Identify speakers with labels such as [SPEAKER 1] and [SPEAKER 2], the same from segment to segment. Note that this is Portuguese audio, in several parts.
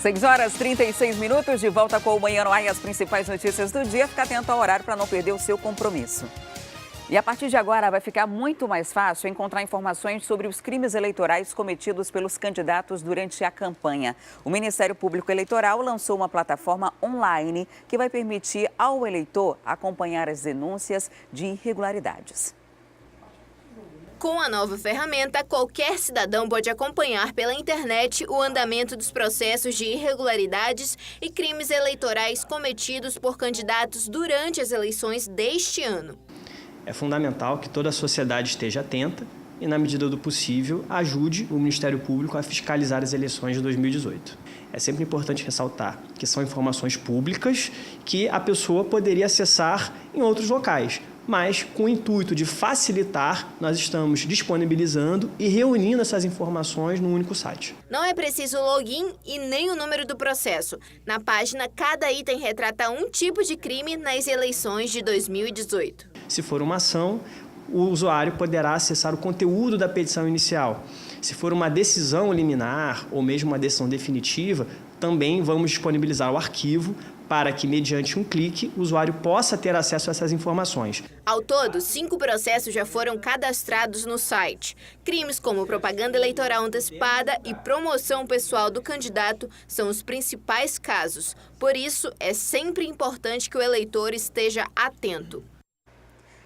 [SPEAKER 1] 6 horas e 36 minutos, de volta com o Manhã no Ar e as principais notícias do dia. Fica atento ao horário para não perder o seu compromisso. E a partir de agora vai ficar muito mais fácil encontrar informações sobre os crimes eleitorais cometidos pelos candidatos durante a campanha. O Ministério Público Eleitoral lançou uma plataforma online que vai permitir ao eleitor acompanhar as denúncias de irregularidades.
[SPEAKER 2] Com a nova ferramenta, qualquer cidadão pode acompanhar pela internet o andamento dos processos de irregularidades e crimes eleitorais cometidos por candidatos durante as eleições deste ano.
[SPEAKER 3] É fundamental que toda a sociedade esteja atenta e, na medida do possível, ajude o Ministério Público a fiscalizar as eleições de 2018. É sempre importante ressaltar que são informações públicas que a pessoa poderia acessar em outros locais, mas com o intuito de facilitar, nós estamos disponibilizando e reunindo essas informações num único site.
[SPEAKER 2] Não é preciso login e nem o número do processo. Na página, cada item retrata um tipo de crime nas eleições de 2018.
[SPEAKER 3] Se for uma ação, o usuário poderá acessar o conteúdo da petição inicial. Se for uma decisão liminar ou mesmo uma decisão definitiva, também vamos disponibilizar o arquivo para que, mediante um clique, o usuário possa ter acesso a essas informações.
[SPEAKER 2] Ao todo, 5 processos já foram cadastrados no site. Crimes como propaganda eleitoral antecipada e promoção pessoal do candidato são os principais casos. Por isso, é sempre importante que o eleitor esteja atento.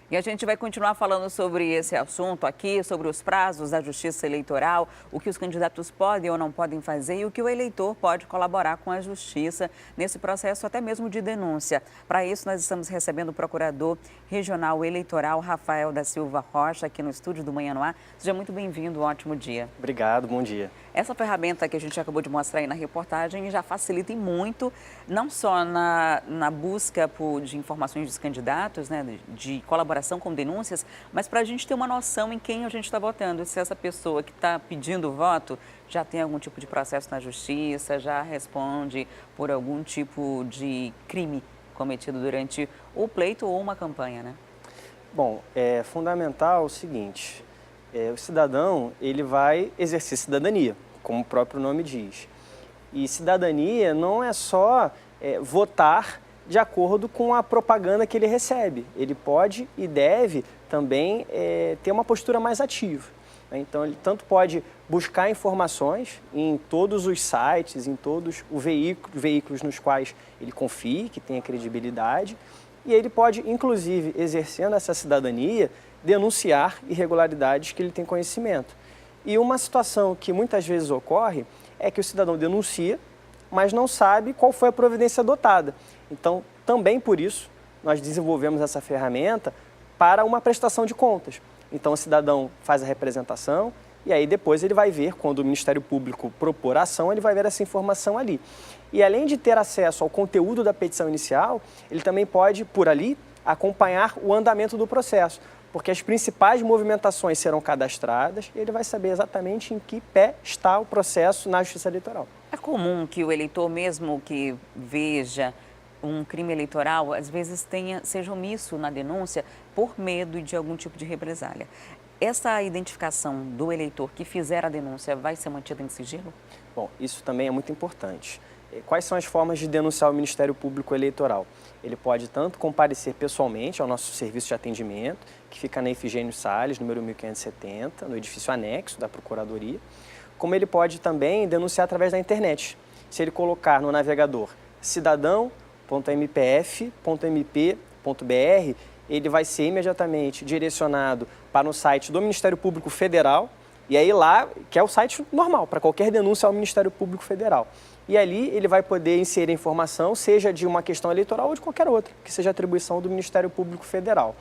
[SPEAKER 1] E a gente vai continuar falando sobre esse assunto aqui, sobre os prazos da Justiça Eleitoral, o que os candidatos podem ou não podem fazer e o que o eleitor pode colaborar com a Justiça nesse processo até mesmo de denúncia. Para isso, nós estamos recebendo o Procurador Regional Eleitoral, Rafael da Silva Rocha, aqui no estúdio do Manhã no Ar. Seja muito bem-vindo, um ótimo dia.
[SPEAKER 3] Obrigado, bom dia.
[SPEAKER 1] Essa ferramenta que a gente acabou de mostrar aí na reportagem já facilita muito, não só na busca de informações dos candidatos, né, de colaboração com denúncias, mas para a gente ter uma noção em quem a gente está votando. Se essa pessoa que está pedindo voto já tem algum tipo de processo na Justiça, já responde por algum tipo de crime cometido durante o pleito ou uma campanha, né?
[SPEAKER 3] Bom, é fundamental o seguinte, o cidadão ele vai exercer cidadania, como o próprio nome diz. E cidadania não é só votar de acordo com a propaganda que ele recebe. Ele pode e deve também ter uma postura mais ativa. Então, ele tanto pode buscar informações em todos os sites, em todos os veículos nos quais ele confie, que tenha credibilidade, e ele pode, inclusive, exercendo essa cidadania, denunciar irregularidades que ele tem conhecimento. E uma situação que muitas vezes ocorre é que o cidadão denuncia, mas não sabe qual foi a providência adotada. Então, também por isso, nós desenvolvemos essa ferramenta para uma prestação de contas. Então, o cidadão faz a representação e aí depois ele vai ver, quando o Ministério Público propor a ação, ele vai ver essa informação ali. E além de ter acesso ao conteúdo da petição inicial, ele também pode, por ali, acompanhar o andamento do processo, porque as principais movimentações serão cadastradas e ele vai saber exatamente em que pé está o processo na Justiça Eleitoral.
[SPEAKER 1] É comum que o eleitor, mesmo que veja um crime eleitoral, às vezes seja omisso na denúncia por medo de algum tipo de represália. Essa identificação do eleitor que fizer a denúncia vai ser mantida em sigilo?
[SPEAKER 3] Bom, isso também é muito importante. Quais são as formas de denunciar o Ministério Público Eleitoral? Ele pode tanto comparecer pessoalmente ao nosso serviço de atendimento, que fica na Efigênio Salles, número 1570, no edifício anexo da Procuradoria, como ele pode também denunciar através da internet. Se ele colocar no navegador cidadão.mpf.mp.br, ele vai ser imediatamente direcionado para o site do Ministério Público Federal, e aí lá, que é o site normal, para qualquer denúncia ao Ministério Público Federal. E ali ele vai poder inserir a informação, seja de uma questão eleitoral ou de qualquer outra, que seja atribuição do Ministério Público Federal.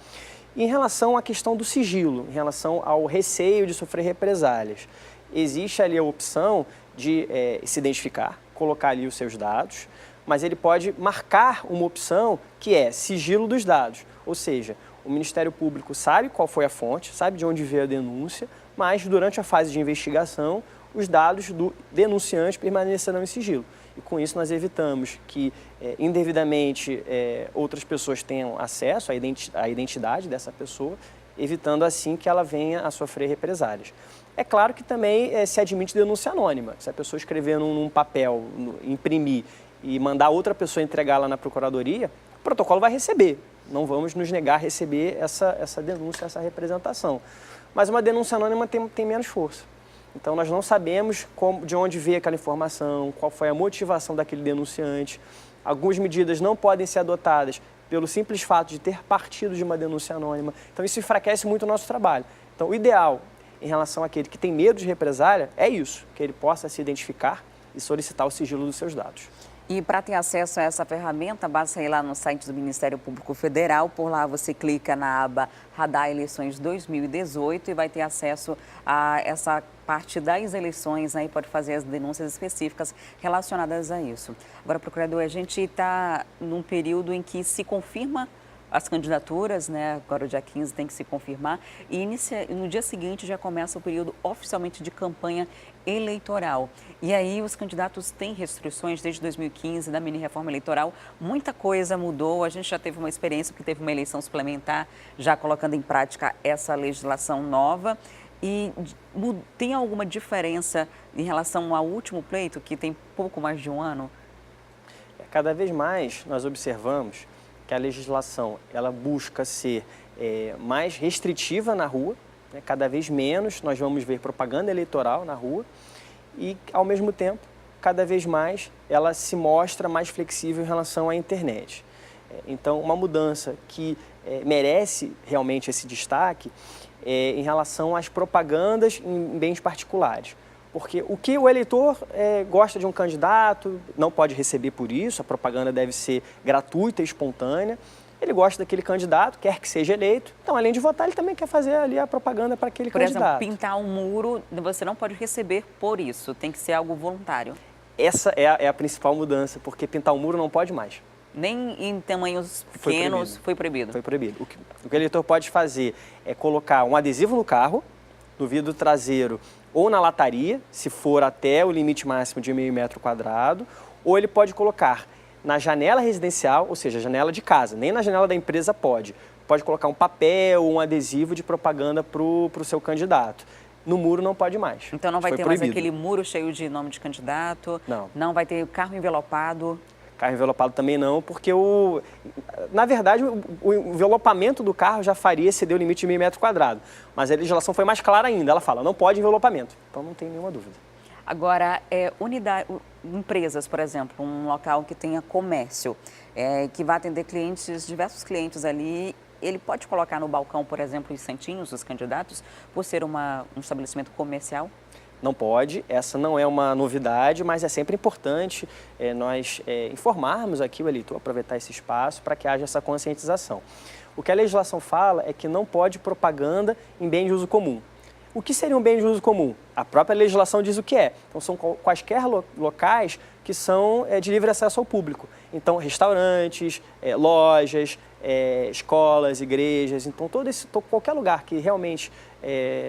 [SPEAKER 3] E em relação à questão do sigilo, em relação ao receio de sofrer represálias, existe ali a opção de se identificar, colocar ali os seus dados, mas ele pode marcar uma opção que é sigilo dos dados, ou seja, o Ministério Público sabe qual foi a fonte, sabe de onde veio a denúncia, mas durante a fase de investigação, os dados do denunciante permanecerão em sigilo. E com isso nós evitamos que indevidamente outras pessoas tenham acesso à identidade dessa pessoa, evitando assim que ela venha a sofrer represálias. É claro que também se admite denúncia anônima. Se a pessoa escrever num papel, imprimir e mandar outra pessoa entregar lá na Procuradoria, o protocolo vai receber. Não vamos nos negar a receber essa denúncia, essa representação. Mas uma denúncia anônima tem menos força. Então, nós não sabemos de onde veio aquela informação, qual foi a motivação daquele denunciante. Algumas medidas não podem ser adotadas pelo simples fato de ter partido de uma denúncia anônima. Então, isso enfraquece muito o nosso trabalho. Então, o ideal em relação àquele que tem medo de represália é isso, que ele possa se identificar e solicitar o sigilo dos seus dados.
[SPEAKER 1] E para ter acesso a essa ferramenta, basta ir lá no site do Ministério Público Federal. Por lá você clica na aba Radar Eleições 2018 e vai ter acesso a essa parte das eleições, né? E pode fazer as denúncias específicas relacionadas a isso. Agora, procurador, a gente está num período em que se confirma as candidaturas, né? Agora o dia 15 tem que se confirmar e no dia seguinte já começa o período oficialmente de campanha eleitoral. E aí os candidatos têm restrições desde 2015 da mini-reforma eleitoral. Muita coisa mudou, a gente já teve uma experiência porque teve uma eleição suplementar já colocando em prática essa legislação nova. E tem alguma diferença em relação ao último pleito, que tem pouco mais de um ano?
[SPEAKER 3] Cada vez mais nós observamos que a legislação ela busca ser mais restritiva na rua, né? Cada vez menos nós vamos ver propaganda eleitoral na rua e, ao mesmo tempo, cada vez mais ela se mostra mais flexível em relação à internet. Então, uma mudança que merece realmente esse destaque em relação às propagandas em bens particulares. Porque o que o eleitor gosta de um candidato, não pode receber por isso, a propaganda deve ser gratuita e espontânea. Ele gosta daquele candidato, quer que seja eleito, então além de votar, ele também quer fazer ali a propaganda para aquele candidato.
[SPEAKER 1] Por exemplo, pintar um muro, você não pode receber por isso, tem que ser algo voluntário.
[SPEAKER 3] Essa é a principal mudança, porque pintar um muro não pode mais.
[SPEAKER 1] Nem em tamanhos pequenos foi proibido? Foi proibido.
[SPEAKER 3] O que o eleitor pode fazer é colocar um adesivo no carro, no vidro traseiro ou na lataria, se for até o limite máximo de 0,5 metro quadrado, ou ele pode colocar na janela residencial, ou seja, janela de casa, nem na janela da empresa pode. Pode colocar um papel ou um adesivo de propaganda para o seu candidato. No muro não pode mais.
[SPEAKER 1] Então não vai ter mais aquele muro cheio de nome de candidato?
[SPEAKER 3] Não.
[SPEAKER 1] Não vai ter carro envelopado?
[SPEAKER 3] Carro envelopado também não, porque na verdade o envelopamento do carro já faria exceder o limite de 0,5 metro quadrado. Mas a legislação foi mais clara ainda, ela fala, não pode envelopamento. Então não tem nenhuma dúvida.
[SPEAKER 1] Agora, empresas, por exemplo, um local que tenha comércio, que vai atender clientes, diversos clientes ali, ele pode colocar no balcão, por exemplo, os santinhos dos candidatos, por ser um estabelecimento comercial?
[SPEAKER 3] Não pode, essa não é uma novidade, mas é sempre importante nós informarmos aqui o eleitor, aproveitar esse espaço para que haja essa conscientização. O que a legislação fala é que não pode propaganda em bem de uso comum. O que seria um bem de uso comum? A própria legislação diz o que é. Então, são quaisquer locais que são de livre acesso ao público. Então, restaurantes, lojas, escolas, igrejas. Então, qualquer lugar que realmente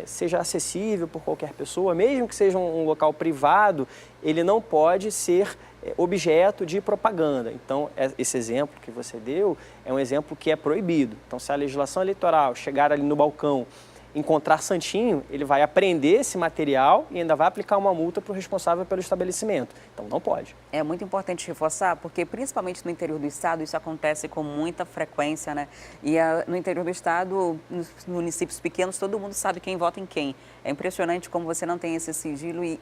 [SPEAKER 3] seja acessível por qualquer pessoa, mesmo que seja um local privado, ele não pode ser objeto de propaganda. Então, esse exemplo que você deu é um exemplo que é proibido. Então, se a legislação eleitoral chegar ali no balcão, encontrar santinho, ele vai apreender esse material e ainda vai aplicar uma multa para o responsável pelo estabelecimento. Então, não pode.
[SPEAKER 1] É muito importante reforçar, porque principalmente no interior do estado, isso acontece com muita frequência, né? E no interior do estado, nos municípios pequenos, todo mundo sabe quem vota em quem. É impressionante como você não tem esse sigilo e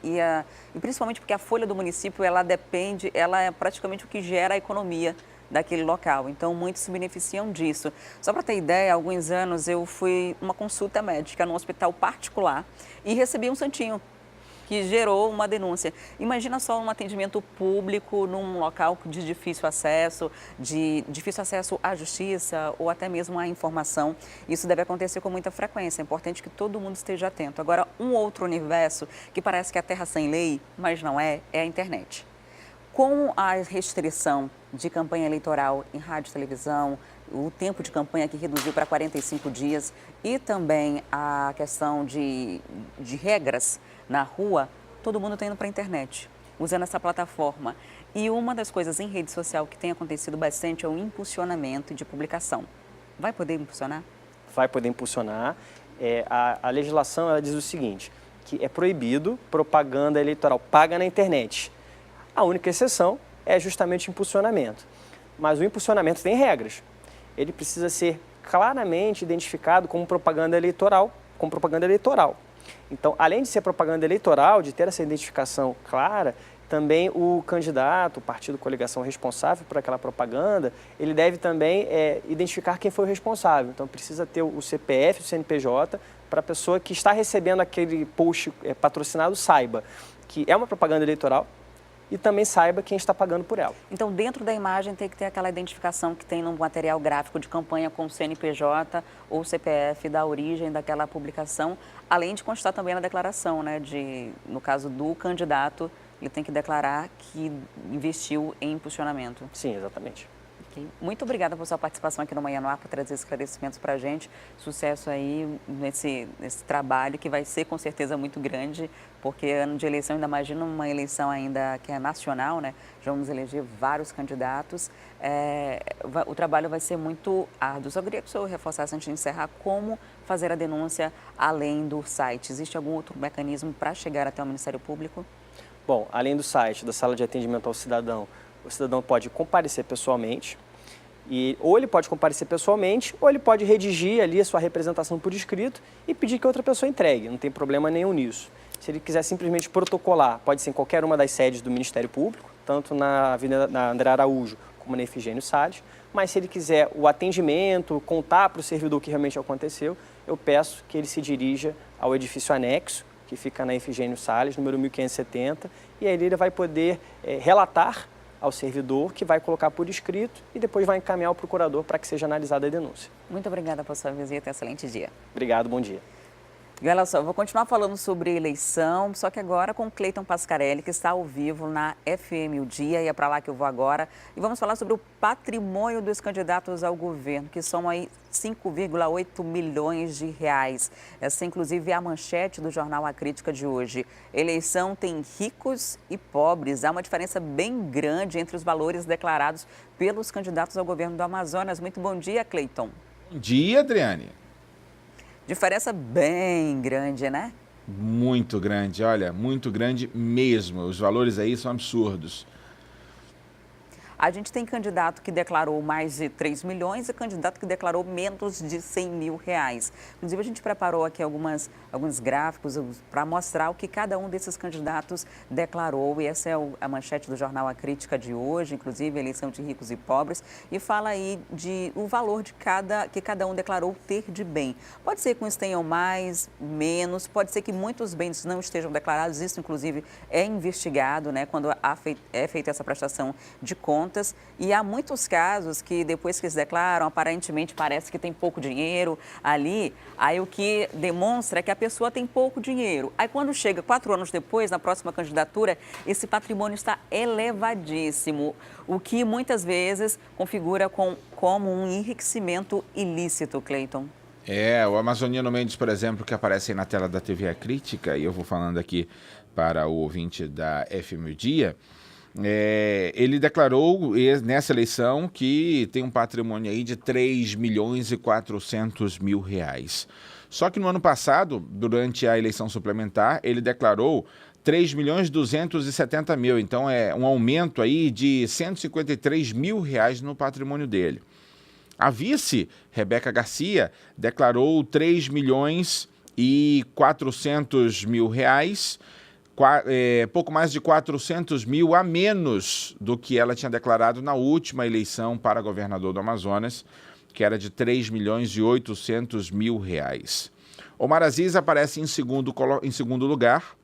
[SPEAKER 1] principalmente porque a folha do município, ela é praticamente o que gera a economia daquele local. Então, muitos se beneficiam disso. Só para ter ideia, há alguns anos eu fui uma consulta médica num hospital particular e recebi um santinho que gerou uma denúncia. Imagina só um atendimento público num local de difícil acesso à justiça ou até mesmo à informação. Isso deve acontecer com muita frequência. É importante que todo mundo esteja atento. Agora, um outro universo que parece que é a terra sem lei, mas não é a internet. Com a restrição de campanha eleitoral em rádio e televisão, o tempo de campanha que reduziu para 45 dias e também a questão de regras na rua, todo mundo está indo para a internet, usando essa plataforma. E uma das coisas em rede social que tem acontecido bastante é o impulsionamento de publicação. Vai poder impulsionar?
[SPEAKER 3] Vai poder impulsionar. A legislação ela diz o seguinte, que é proibido propaganda eleitoral paga na internet. A única exceção é justamente o impulsionamento. Mas o impulsionamento tem regras. Ele precisa ser claramente identificado como propaganda eleitoral, Então, além de ser propaganda eleitoral, de ter essa identificação clara, também o candidato, o partido coligação responsável por aquela propaganda, ele deve também identificar quem foi o responsável. Então, precisa ter o CPF, o CNPJ, para a pessoa que está recebendo aquele post patrocinado saiba que é uma propaganda eleitoral e também saiba quem está pagando por ela.
[SPEAKER 1] Então, dentro da imagem tem que ter aquela identificação que tem no material gráfico de campanha com o CNPJ ou CPF da origem daquela publicação, além de constar também na declaração, né, no caso do candidato, ele tem que declarar que investiu em impulsionamento.
[SPEAKER 3] Sim, exatamente.
[SPEAKER 1] Okay. Muito obrigada por sua participação aqui no Manhã no Ar, por trazer esclarecimentos para a gente. Sucesso aí nesse trabalho que vai ser com certeza muito grande, porque ano de eleição, ainda imagina uma eleição ainda que é nacional, né? Já vamos eleger vários candidatos. O trabalho vai ser muito árduo. Só queria que o senhor reforçasse antes de encerrar como fazer a denúncia além do site. Existe algum outro mecanismo para chegar até o Ministério Público?
[SPEAKER 3] Bom, além do site, da sala de atendimento ao cidadão, o cidadão pode comparecer pessoalmente, ou ele pode comparecer pessoalmente, ou ele pode redigir ali a sua representação por escrito e pedir que outra pessoa entregue, não tem problema nenhum nisso. Se ele quiser simplesmente protocolar, pode ser em qualquer uma das sedes do Ministério Público, tanto na André Araújo como na Efigênio Salles, mas se ele quiser o atendimento, contar para o servidor o que realmente aconteceu, eu peço que ele se dirija ao edifício anexo, que fica na Efigênio Salles, número 1570, e aí ele vai poder relatar ao servidor, que vai colocar por escrito e depois vai encaminhar ao procurador para que seja analisada a denúncia.
[SPEAKER 1] Muito obrigada por sua visita, excelente dia.
[SPEAKER 3] Obrigado, bom dia.
[SPEAKER 1] E olha só, vou continuar falando sobre eleição, só que agora com o Cleiton Pascarelli, que está ao vivo na FM O Dia, e é para lá que eu vou agora. E vamos falar sobre o patrimônio dos candidatos ao governo, que são aí 5,8 milhões de reais. Essa, inclusive, é a manchete do jornal A Crítica de hoje. Eleição tem ricos e pobres. Há uma diferença bem grande entre os valores declarados pelos candidatos ao governo do Amazonas. Muito bom dia, Cleiton.
[SPEAKER 4] Bom dia, Adriane.
[SPEAKER 1] Diferença bem grande, né?
[SPEAKER 4] Muito grande, olha, muito grande mesmo. Os valores aí são absurdos.
[SPEAKER 1] A gente tem candidato que declarou mais de 3 milhões e candidato que declarou menos de 100 mil reais. Inclusive, a gente preparou aqui alguns gráficos para mostrar o que cada um desses candidatos declarou. E essa é a manchete do jornal A Crítica de hoje, inclusive, eleição de ricos e pobres. E fala aí o valor que cada um declarou ter de bem. Pode ser que uns tenham mais, menos, pode ser que muitos bens não estejam declarados. Isso, inclusive, é investigado, né, quando é feita essa prestação de contas. E há muitos casos que depois que eles declaram, aparentemente parece que tem pouco dinheiro ali, aí o que demonstra é que a pessoa tem pouco dinheiro. Aí quando chega 4 anos depois, na próxima candidatura, esse patrimônio está elevadíssimo, o que muitas vezes configura como um enriquecimento ilícito, Cleiton.
[SPEAKER 4] O Amazoniano Mendes, por exemplo, que aparece aí na tela da TV A Crítica, e eu vou falando aqui para o ouvinte da FM O Dia, ele declarou nessa eleição que tem um patrimônio aí de 3 milhões e 400 mil reais. Só que no ano passado, durante a eleição suplementar, ele declarou 3 milhões e 270 mil. Então é um aumento aí de 153 mil reais no patrimônio dele. A vice, Rebeca Garcia, declarou 3 milhões e 400 mil reais, pouco mais de 400 mil a menos do que ela tinha declarado na última eleição para governador do Amazonas, que era de 3 milhões e 800 mil reais. Omar Aziz aparece em segundo lugar.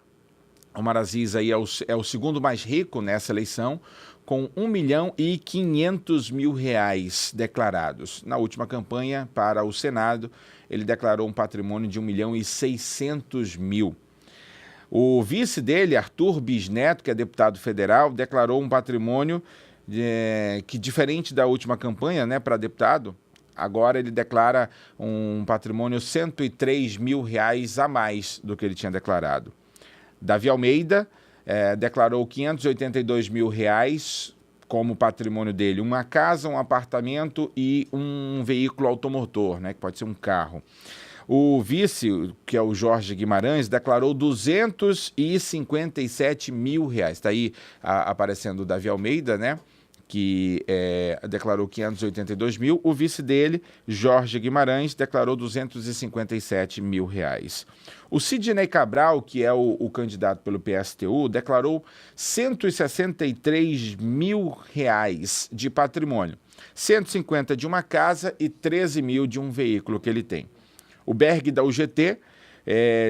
[SPEAKER 4] Omar Aziz aí é o segundo mais rico nessa eleição, com 1 milhão e 500 mil reais declarados. Na última campanha para o Senado, ele declarou um patrimônio de 1 milhão e 600 mil. O vice dele, Arthur Bisneto, que é deputado federal, declarou um patrimônio que, diferente da última campanha, né, para deputado, agora ele declara um patrimônio 103 mil reais a mais do que ele tinha declarado. Davi Almeida declarou 582 mil reais como patrimônio dele, uma casa, um apartamento e um veículo automotor, né, que pode ser um carro. O vice, que é o Jorge Guimarães, declarou R$257 mil. Está aí aparecendo o Davi Almeida, né? Que declarou 582 mil. O vice dele, Jorge Guimarães, declarou R$257 mil. O Sidney Cabral, que é o candidato pelo PSTU, declarou R$163 mil de patrimônio. 150 de uma casa e 13 mil de um veículo que ele tem. O Berg, da UGT,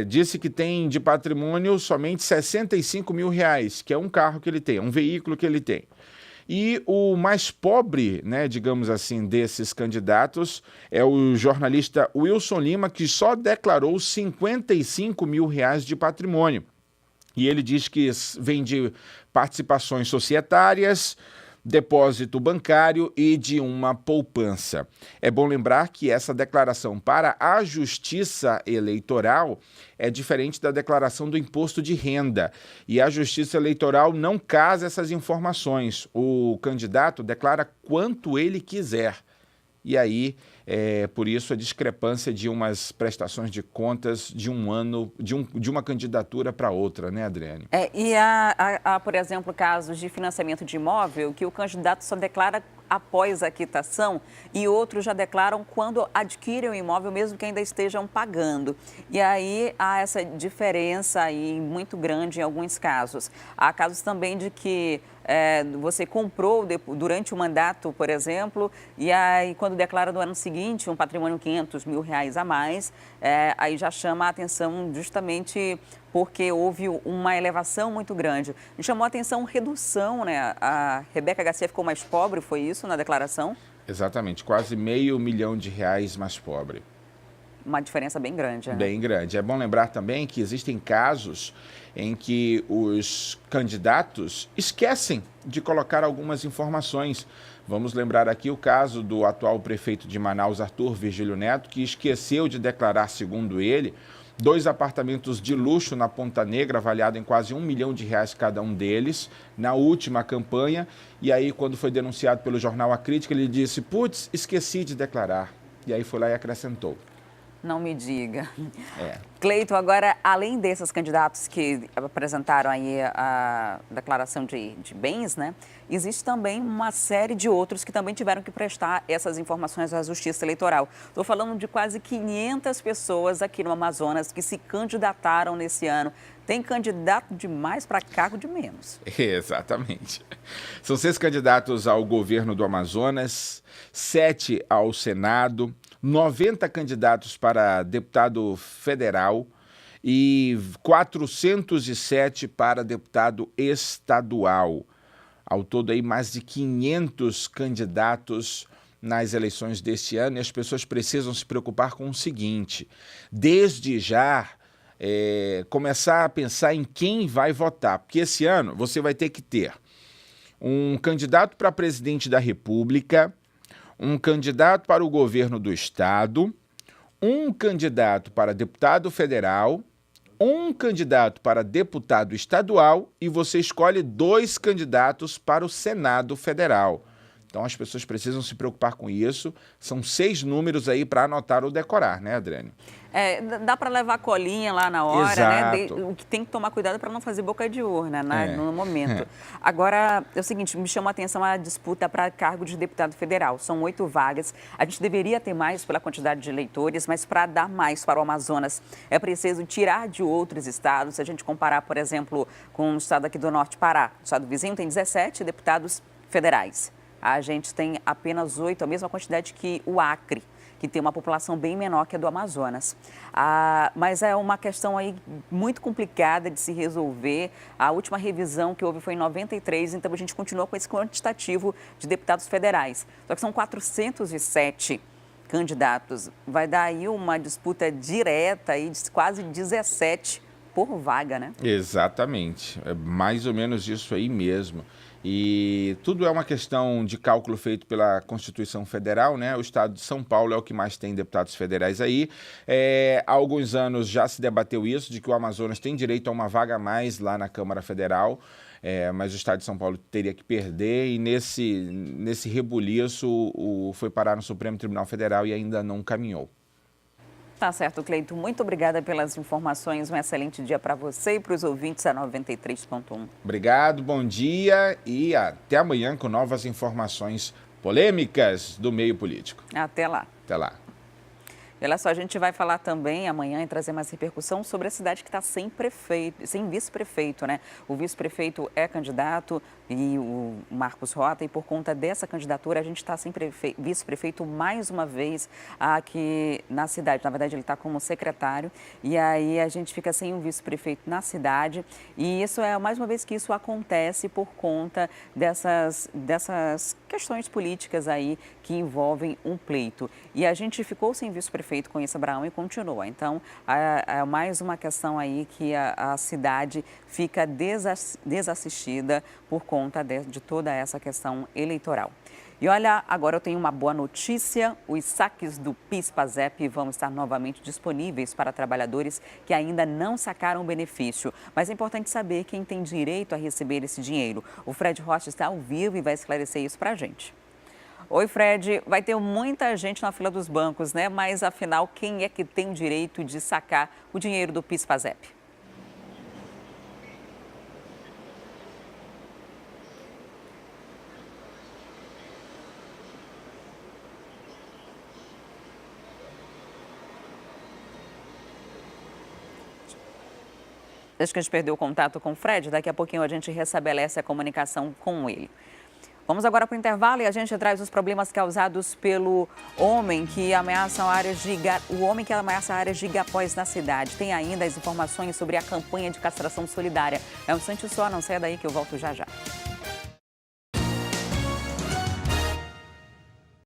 [SPEAKER 4] disse que tem de patrimônio somente R$65 mil, que é um carro que ele tem, um veículo que ele tem. E o mais pobre, né, digamos assim, desses candidatos é o jornalista Wilson Lima, que só declarou R$55 mil de patrimônio. E ele diz que vem de participações societárias, depósito bancário e de uma poupança. É bom lembrar que essa declaração para a Justiça Eleitoral é diferente da declaração do imposto de renda. E a Justiça Eleitoral não casa essas informações. O candidato declara quanto ele quiser. E aí, por isso, a discrepância de umas prestações de contas de um ano, de uma candidatura para outra, né, Adriane?
[SPEAKER 1] E há, por exemplo, casos de financiamento de imóvel que o candidato só declara após a quitação e outros já declaram quando adquirem o imóvel, mesmo que ainda estejam pagando. E aí há essa diferença aí muito grande em alguns casos. Há casos também de que você comprou durante o mandato, por exemplo, e aí quando declara no ano seguinte um patrimônio R$500 mil a mais, aí já chama a atenção justamente porque houve uma elevação muito grande. Me chamou a atenção redução, né? A Rebeca Garcia ficou mais pobre, foi isso na declaração?
[SPEAKER 4] Exatamente, quase R$500 mil mais pobre.
[SPEAKER 1] Uma diferença bem grande, né?
[SPEAKER 4] Bem grande. É bom lembrar também que existem casos em que os candidatos esquecem de colocar algumas informações. Vamos lembrar aqui o caso do atual prefeito de Manaus, Arthur Virgílio Neto, que esqueceu de declarar, segundo ele, 2 apartamentos de luxo na Ponta Negra, avaliado em quase R$1 milhão cada um deles, na última campanha. E aí, quando foi denunciado pelo jornal A Crítica, ele disse, putz, esqueci de declarar. E aí foi lá e acrescentou.
[SPEAKER 1] Não me diga. Cleiton, agora, além desses candidatos que apresentaram aí a declaração de bens, né, existe também uma série de outros que também tiveram que prestar essas informações à Justiça Eleitoral. Estou falando de quase 500 pessoas aqui no Amazonas que se candidataram nesse ano. Tem candidato de mais para cargo de menos.
[SPEAKER 4] Exatamente. São 6 candidatos ao governo do Amazonas, 7 ao Senado, 90 candidatos para deputado federal e 407 para deputado estadual. Ao todo, aí, mais de 500 candidatos nas eleições deste ano, e as pessoas precisam se preocupar com o seguinte: desde já, começar a pensar em quem vai votar, porque esse ano você vai ter que ter um candidato para presidente da República, um candidato para o governo do estado, um candidato para deputado federal, um candidato para deputado estadual e você escolhe 2 candidatos para o Senado Federal. Então as pessoas precisam se preocupar com isso. São 6 números aí para anotar ou decorar, né, Adriane?
[SPEAKER 1] Dá para levar colinha lá na hora,
[SPEAKER 4] exato,
[SPEAKER 1] né? O que tem que tomar cuidado para não fazer boca de urna, né, no momento. Agora, é o seguinte, me chama a atenção a disputa para cargo de deputado federal. São 8 vagas. A gente deveria ter mais pela quantidade de eleitores, mas para dar mais para o Amazonas, é preciso tirar de outros estados. Se a gente comparar, por exemplo, com o estado aqui do Norte, Pará. O estado vizinho tem 17 deputados federais. A gente tem apenas 8, a mesma quantidade que o Acre, que tem uma população bem menor que a do Amazonas. Mas é uma questão aí muito complicada de se resolver. A última revisão que houve foi em 93, então a gente continua com esse quantitativo de deputados federais. Só que são 407 candidatos. Vai dar aí uma disputa direta aí de quase 17 por vaga, né?
[SPEAKER 4] Exatamente. É mais ou menos isso aí mesmo. E tudo é uma questão de cálculo feito pela Constituição Federal, né? O estado de São Paulo é o que mais tem deputados federais aí. Há alguns anos já se debateu isso, de que o Amazonas tem direito a uma vaga a mais lá na Câmara Federal, mas o estado de São Paulo teria que perder e nesse rebuliço foi parar no Supremo Tribunal Federal e ainda não caminhou.
[SPEAKER 1] Tá certo, Cleito. Muito obrigada pelas informações. Um excelente dia para você e para os ouvintes da 93.1.
[SPEAKER 4] Obrigado, bom dia e até amanhã com novas informações polêmicas do meio político.
[SPEAKER 1] Até lá.
[SPEAKER 4] Até lá.
[SPEAKER 1] Olha só, a gente vai falar também amanhã e trazer mais repercussão sobre a cidade que está sem prefeito, sem vice-prefeito, né? O vice-prefeito é candidato e o Marcos Rota, e por conta dessa candidatura a gente está sem vice-prefeito mais uma vez aqui na cidade. Na verdade, ele está como secretário e aí a gente fica sem um vice-prefeito na cidade, e isso é mais uma vez que isso acontece por conta dessas questões políticas aí que envolvem um pleito. E a gente ficou sem vice-prefeito com esse Abraão e continua. Então, é mais uma questão aí que a cidade fica desassistida por conta de toda essa questão eleitoral. E olha, agora eu tenho uma boa notícia: os saques do PIS/PASEP vão estar novamente disponíveis para trabalhadores que ainda não sacaram o benefício. Mas é importante saber quem tem direito a receber esse dinheiro. O Fred Rocha está ao vivo e vai esclarecer isso para a gente. Oi, Fred. Vai ter muita gente na fila dos bancos, né? Mas, afinal, quem é que tem o direito de sacar o dinheiro do PIS/PASEP? Acho que a gente perdeu o contato com o Fred. Daqui a pouquinho a gente restabelece a comunicação com ele. Vamos agora para o intervalo e a gente traz os problemas causados pelo homem que ameaça áreas de igapós na cidade. Tem ainda as informações sobre a campanha de castração solidária. É um instante só, não saia daí que eu volto já já.